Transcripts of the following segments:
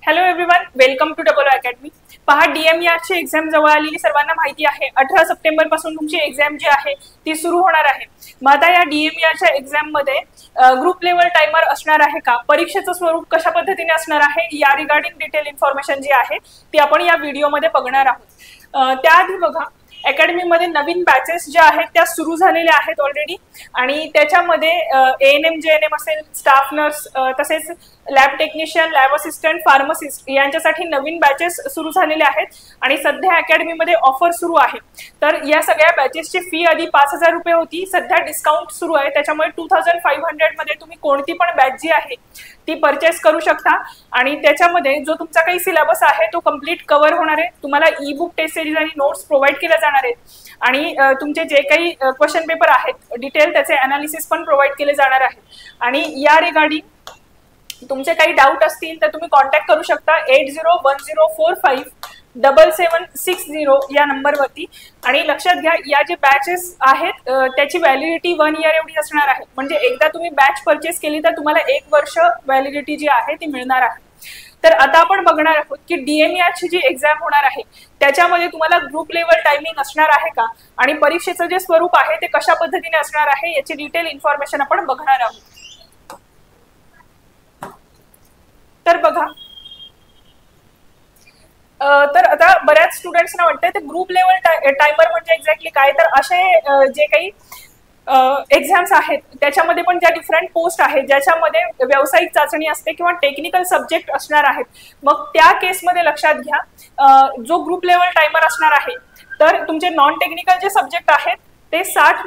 Hello everyone, welcome to double academy. पहा, डीएमईआरची exam जवळ आलेली सर्वांना माहिती आहे। 18 सप्टेंबर पासून तुमची एक्झाम जी आहे ती सुरू होणार आहे। मग आता या डीएमईआरच्या एक्झाम मध्ये ग्रुप लेवल टाइमर असणार आहे का, परीक्षेचं स्वरूप कशा पद्धतीने असणार आहे या रिगार्डिंग डिटेल इन्फॉर्मेशन जी आहे ती आपण या व्हिडिओमध्ये बघणार आहोत। त्याआधी बघा, अकॅडमी मध्ये नवीन बॅचेस ज्या आहेत त्या सुरू झालेल्या आहेत ऑलरेडी, आणि त्याच्यामध्ये एएनएम जेएनएम असेल, स्टाफ नर्स, तसेच lab technician, lab assistant, pharmacist यांच्यासाठी नवीन बॅचेस सुरू झालेले आहेत आणि सध्या अकॅडमी मध्ये ऑफर सुरू आहे। तर या सगळ्या बॅचेसची फी आधी 5000 रुपये होती, सध्या डिस्काउंट सुरू आहे, त्याच्यामुळे 2500 मध्ये तुम्ही कोणती पण बॅच जी आहे ती परचेस करू शकता। आणि त्याच्यामध्ये जो तुमचा काही सिलेबस आहे तो कंप्लीट कव्हर होणार आहे। तुम्हाला ई बुक, टेस्ट सिरीज आणि नोट्स प्रोव्हाइड केले जाणार आहेत आणि तुमचे जे काही क्वेश्चन पेपर आहेत डिटेल त्याचे अनालिसिस पण प्रोव्हाइड केले जाणार आहे। आणि या रिगार्डिंग तुमचे काही डाऊट असतील तर तुम्ही कॉन्टॅक्ट करू शकता 8010457760 या नंबरवरती। आणि लक्षात घ्या, या जे बॅचेस आहेत त्याची व्हॅलिडिटी 1 इयर एवढी असणार आहे। म्हणजे एकदा तुम्ही बॅच परचेस केली तर तुम्हाला 1 वर्ष व्हॅलिडिटी जी आहे ती मिळणार आहे। तर आता आपण बघणार आहोत की डीएमईआरची जी एक्झाम होणार आहे त्याच्यामध्ये तुम्हाला ग्रुप लेवल टायमिंग असणार आहे का, आणि परीक्षेचं जे स्वरूप आहे ते कशा पद्धतीने असणार आहे याची डिटेल इन्फॉर्मेशन आपण बघणार आहोत। तर बघा, तर आता बऱ्याच स्टुडंट्सना वाटतंय ते ग्रुप लेवल टायमर म्हणजे एक्झॅक्टली काय, तर असे जे काही एक्झाम्स आहेत त्याच्यामध्ये पण ज्या डिफरंट पोस्ट आहेत ज्याच्यामध्ये व्यावसायिक चाचणी असते किंवा टेक्निकल सब्जेक्ट असणार आहेत, मग त्या केसमध्ये लक्षात घ्या जो ग्रुप लेवल टायमर असणार आहे तर तुमचे नॉन टेक्निकल जे सब्जेक्ट आहेत ते 60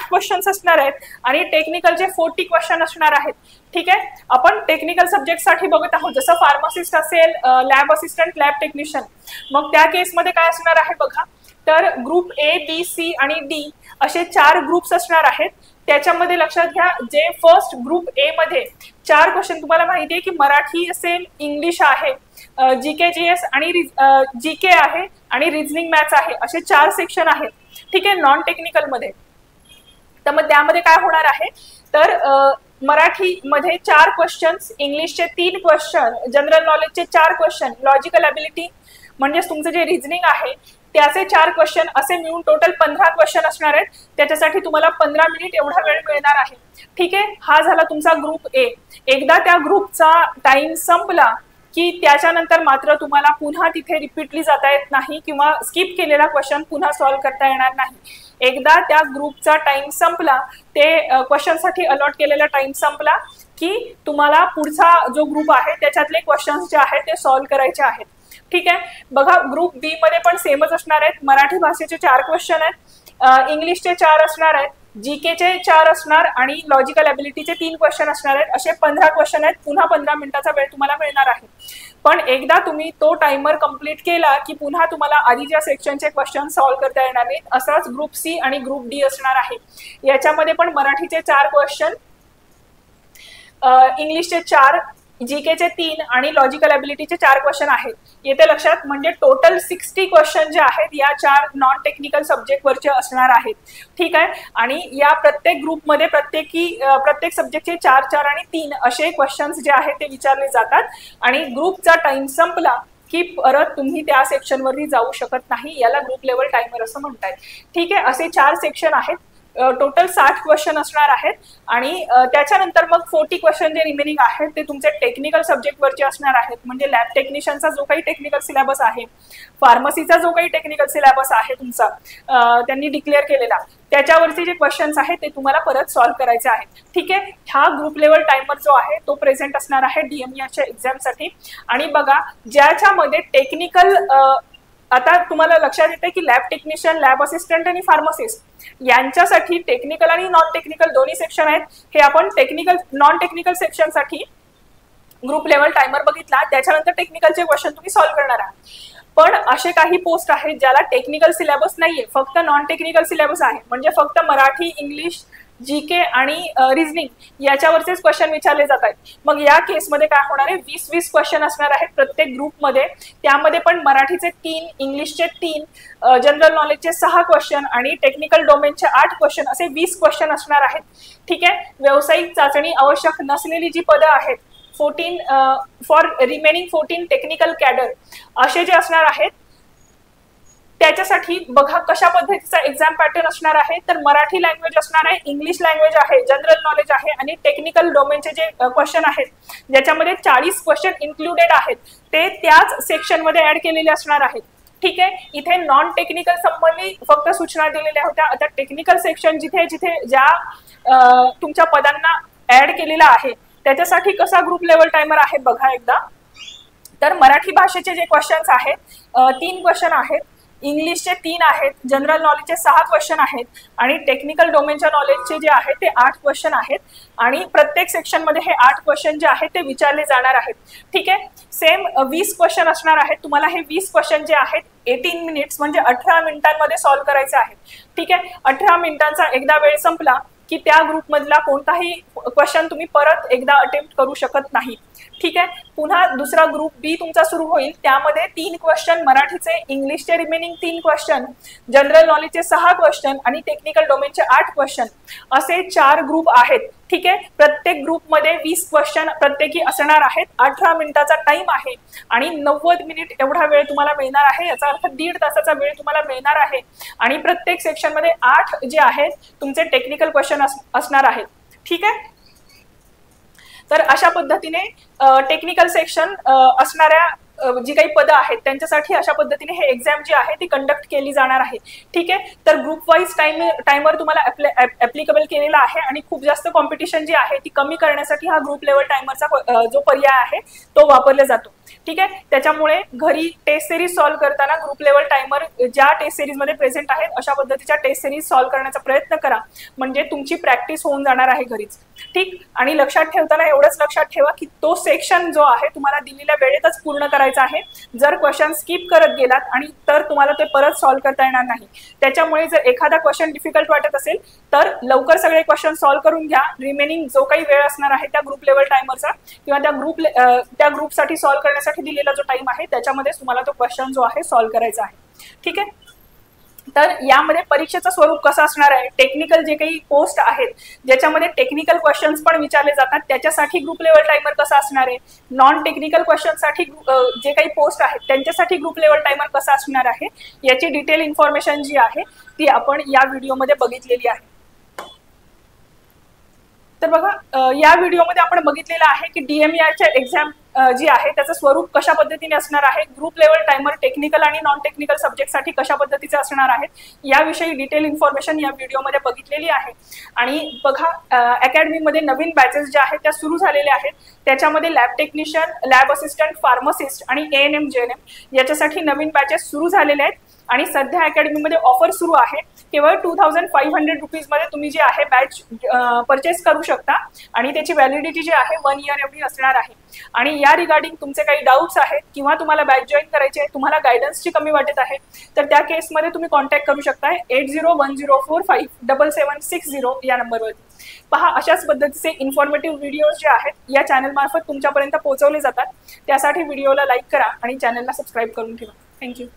क्वेश्चन्स असणार आहेत आणि टेक्निकलचे 40 क्वेश्चन असणार आहेत। ठीक आहे, आपण टेक्निकल सब्जेक्ट साठी बघत आहोत, जसं फार्मासिस्ट असेल, लॅब असिस्टंट, लॅब टेक्निशियन। मग त्या केसमध्ये काय असणार आहे बघा, तर ग्रुप ए, बी, सी आणि डी असे 4 ग्रुप्स असणार आहेत। त्याच्यामध्ये लक्षात घ्या, जे फर्स्ट ग्रुप ए मध्ये 4 क्वेश्चन तुम्हाला माहिती आहे की मराठी असेल, इंग्लिश आहे, जीके जीएस आणि जीके आहे आणि रिझनिंग मॅथ्स आहे, असे 4 सेक्शन आहेत। ठीक आहे, नॉन टेक्निकल मध्ये। तर मग त्यामध्ये काय होणार आहे, तर मराठी मध्ये 4 क्वेश्चन्स, इंग्लिशचे 3 क्वेश्चन, जनरल नॉलेजचे 4 क्वेश्चन, लॉजिकल ॲबिलिटी म्हणजे तुमचं जे रिझनिंग आहे त्याचे 4 क्वेश्चन, असे मिळून टोटल 15 क्वेश्चन असणार आहेत। त्याच्यासाठी तुम्हाला 15 मिनिट एवढा वेळ मिळणार आहे। ठीक आहे, हा झाला तुमचा ग्रुप ए। एकदा त्या ग्रुपचा टाइम संपला की त्याच्यानंतर मात्र तुम्हाला पुन्हा तिथे रिपीटली जाता येत नाही किंवा स्किप केलेला क्वेश्चन पुन्हा सॉल्व्ह करता येणार नाही। एकदा त्या ग्रुपचा टाइम संपला, ते क्वेश्चनसाठी अलॉट केलेला टाइम संपला की तुम्हाला पुढचा जो ग्रुप आहे त्याच्यातले क्वेश्चन्स जे आहेत ते सॉल्व्ह करायचे आहेत। ठीक आहे, बघा ग्रुप बी मध्ये पण सेमच असणार आहेत। मराठी भाषेचे 4 क्वेश्चन आहेत, इंग्लिशचे 4 असणार आहेत, जीकेचे 4 असणार आणि लॉजिकल ॲबिलिटीचे 3 क्वेश्चन असणार आहेत। असे 15 क्वेश्चन आहेत। पुन्हा 15 मिनिटाचा वेळ तुम्हाला मिळणार आहे। पण एकदा तुम्ही तो टाइमर कंप्लीट केला की पुन्हा तुम्हाला आधीच्या सेक्शनचे क्वेश्चन सॉल्व्ह करता येणार नाहीत। असाच ग्रुप सी आणि ग्रुप डी असणार आहे। याच्यामध्ये पण मराठीचे 4 क्वेश्चन, इंग्लिशचे 4, जीकेचे 3 आणि लॉजिकल ॲबिलिटीचे 4 क्वेश्चन आहेत। येते लक्षात, म्हणजे टोटल 60 क्वेश्चन जे आहेत या 4 नॉन टेक्निकल सब्जेक्ट वरचे असणार आहेत। ठीक आहे, आणि या प्रत्येक ग्रुपमध्ये प्रत्येक सब्जेक्टचे 4 आणि 3 असे क्वेश्चन्स जे आहेत ते विचारले जातात आणि ग्रुपचा टाइम संपला की परत तुम्ही त्या सेक्शनवरती जाऊ शकत नाही। याला ग्रुप लेवल टायमर असं म्हणतात। ठीक आहे, असे 4 सेक्शन आहेत, टोटल 60 क्वेश्चन असणार आहेत आणि त्याच्यानंतर मग 40 क्वेश्चन जे रिमेनिंग आहेत ते तुमचे टेक्निकल सब्जेक्ट वरचे असणार आहेत। म्हणजे लॅब टेक्निशियनचा जो काही टेक्निकल सिलेबस आहे, फार्मसीचा जो काही टेक्निकल सिलेबस आहे तुमचा त्यांनी डिक्लेअर केलेला, त्याच्यावरचे जे क्वेश्चन्स आहेत ते तुम्हाला परत सॉल्व्ह करायचे आहेत। ठीक आहे, हा ग्रुप लेवल टायमर जो आहे तो प्रेझेंट असणार आहे डीएमईआरच्या एक्झामसाठी। आणि बघा, ज्याच्यामध्ये टेक्निकल, आता तुम्हाला लक्षात येते की लॅब टेक्निशियन, लॅब असिस्टंट आणि फार्मासिस्ट यांच्यासाठी टेक्निकल आणि नॉन टेक्निकल दोन्ही सेक्शन आहेत। हे आपण non technical सेक्शनसाठी group level timer बघितला, त्याच्यानंतर टेक्निकलचे क्वेश्चन तुम्ही सॉल्व्ह करणार आहात। पण असे काही पोस्ट आहेत ज्याला टेक्निकल सिलेबस नाहीये, फक्त नॉन टेक्निकल सिलेबस आहे, म्हणजे फक्त मराठी, इंग्लिश, जीके आणि रिझनिंग याच्यावरचेच क्वेश्चन विचारले जात आहेत। मग या केसमध्ये काय होणार आहे, 20 क्वेश्चन असणार आहेत प्रत्येक ग्रुपमध्ये। त्यामध्ये पण मराठीचे 3, इंग्लिशचे 3, जनरल नॉलेजचे 6 क्वेश्चन आणि टेक्निकल डोमेनचे 8 क्वेश्चन, असे 20 क्वेश्चन असणार आहेत। ठीक आहे, व्यावसायिक चाचणी आवश्यक नसलेली जी पदं आहेत 14 फॉर रिमेनिंग 14 टेक्निकल कॅडर असे जे असणार आहेत त्याच्यासाठी बघा कशा पद्धतीचा एक्झाम पॅटर्न असणार आहे. तर मराठी लँग्वेज असणार आहे, इंग्लिश लँग्वेज आहे, जनरल नॉलेज आहे आणि टेक्निकल डोमेनचे जे क्वेश्चन आहेत ज्याच्यामध्ये 40 क्वेश्चन इन्क्लुडेड आहेत ते त्याच सेक्शन मध्ये ऍड केलेले असणार आहेत. ठीक आहे, इथे नॉन टेक्निकल संबंधी फक्त सूचना दिलेल्या होत्या. आता टेक्निकल सेक्शन जिथे जिथे ज्या तुमच्या पदांना ऍड केलेला आहे त्याच्यासाठी कसा ग्रुप लेवल टायमर आहे बघा एकदा. तर मराठी भाषेचे जे क्वेश्चन्स आहेत 3 क्वेश्चन आहेत, इंग्लिशचे 3 आहेत, जनरल नॉलेजचे 6 क्वेश्चन आहेत आणि टेक्निकल डोमेनच्या नॉलेजचे जे आहेत ते 8 क्वेश्चन आहेत आणि प्रत्येक सेक्शन मध्ये हे 8 क्वेश्चन जे आहेत ते विचारले जाणार आहेत. ठीक आहे, सेम 20 क्वेश्चन असणार आहेत. तुम्हाला हे 20 क्वेश्चन जे आहेत 18 मिनिट्स म्हणजे 18 मिनिटांमध्ये सॉल्व्ह करायचे आहेत. ठीक आहे, 18 मिनिटांचा एकदा वेळ संपला की त्या ग्रुपमधला कोणताही क्वेश्चन तुम्ही परत एकदा अटेम्प्ट करू शकत नाही. ठीक आहे, पुन्हा दुसरा ग्रुप बी तुमचा सुरू होईल, त्यामध्ये 3 क्वेश्चन मराठीचे, इंग्लिशचे रिमेनिंग 3 क्वेश्चन, जनरल नॉलेजचे 6 क्वेश्चन आणि टेक्निकल डोमेनचे 8 क्वेश्चन असे 4 ग्रुप आहेत. ठीक आहे, प्रत्येक ग्रुपमध्ये 20 क्वेश्चन प्रत्येकी असणार आहेत. 18 मिनिटाचा टाइम आहे आणि 90 मिनिट एवढा वेळ तुम्हाला मिळणार आहे. याचा अर्थ 1.5 तासाचा वेळ तुम्हाला मिळणार आहे आणि प्रत्येक सेक्शन मध्ये 8 जे आहेत तुमचे टेक्निकल क्वेश्चन असणार आहेत. ठीक आहे, तर अशा पद्धतीने टेक्निकल सेक्शन असणाऱ्या जी काही पदं आहेत त्यांच्यासाठी अशा पद्धतीने हे एक्झाम जी आहे ती कंडक्ट केली जाणार आहे. ठीक आहे, तर ग्रुप वाईज टाइमर तुम्हाला ऍप्लिकेबल केलेला आहे आणि खूप जास्त कॉम्पिटिशन जी आहे ती कमी करण्यासाठी हा ग्रुप लेवल टायमरचा जो पर्याय आहे तो वापरला जातो. ठीक आहे, त्याच्यामुळे घरी टेस्ट सिरीज सॉल्व्ह करताना ग्रुप लेवल टायमर ज्या टेस्ट सिरीज मध्ये प्रेझेंट आहेत अशा पद्धतीच्या टेस्ट सिरीज सॉल्व्ह करण्याचा प्रयत्न करा म्हणजे तुमची प्रॅक्टिस होऊन जाणार आहे घरीच. ठीक, आणि लक्षात ठेवताना एवढंच लक्षात ठेवा की तो सेक्शन जो आहे तुम्हाला दिलेल्या वेळेतच पूर्ण करायचा आहे. जर क्वेश्चन स्किप करत गेलात आणि तर तुम्हाला ते परत सॉल्व्ह करता येणार नाही. त्याच्यामुळे जर एखादा क्वेश्चन डिफिकल्ट वाटत असेल तर लवकर सगळे क्वेश्चन सॉल्व्ह करून घ्या. रिमेनिंग जो काही वेळ असणार आहे त्या ग्रुप लेवल टायमरचा किंवा त्या ग्रुपसाठी सॉल्व्ह करण्यासाठी दिलेला जो टाइम आहे त्याच्यामध्ये तुम्हाला तो क्वेश्चन जो आहे सॉल्व्ह करायचा आहे. ठीक आहे, तर यामध्ये परीक्षेचं स्वरूप कसं असणार आहे, टेक्निकल जे काही पोस्ट आहेत ज्याच्यामध्ये टेक्निकल क्वेश्चन्स पण विचारले जातात त्याच्यासाठी ग्रुप लेवल टायमर कसा असणार आहे, नॉन टेक्निकल क्वेश्चनसाठी जे काही पोस्ट आहेत त्यांच्यासाठी ग्रुप लेवल टायमर कसा असणार आहे याची डिटेल इन्फॉर्मेशन जी आहे ती आपण या व्हिडिओमध्ये बघितलेली आहे. तर बघा या व्हिडिओमध्ये आपण बघितलेलं आहे की DMERच्या एक्झाम जी आहे त्याचं स्वरूप कशा पद्धतीने असणार आहे, ग्रुप लेवल टायमर टेक्निकल आणि नॉन टेक्निकल सब्जेक्टसाठी कशा पद्धतीचे असणार आहेत याविषयी डिटेल इन्फॉर्मेशन या व्हिडिओमध्ये बघितलेली आहे. आणि बघा अकॅडमीमध्ये नवीन बॅचेस ज्या आहेत त्या सुरू झालेल्या आहेत. त्याच्यामध्ये lab technician, lab assistant, pharmacist आणि ANM JNM याच्यासाठी नवीन बॅचेस सुरू झालेले आहेत आणि सध्या अकॅडमीमध्ये ऑफर सुरू आहे. केवळ 2500 रुपीजमध्ये तुम्ही जे आहे बॅच परचेस करू शकता आणि त्याची व्हॅलिडिटी जी आहे 1 इयर एवढी असणार आहे. आणि या रिगार्डिंग तुमचे काही डाऊट्स आहेत किंवा तुम्हाला बॅच जॉईन करायचे आहे, तुम्हाला गायडन्सची कमी वाटत आहे तर त्या केसमध्ये तुम्ही कॉन्टॅक्ट करू शकता 8010457760 या नंबरवरती. पहा, अशाच पद्धतीचे इन्फॉर्मेटिव्ह व्हिडिओज जे आहेत या चॅनल मार्फत तुमच्यापर्यंत पोहोचवले जातात. त्यासाठी व्हिडिओला लाईक करा आणि चॅनलला सबस्क्राईब करून ठेवा. थँक्यू.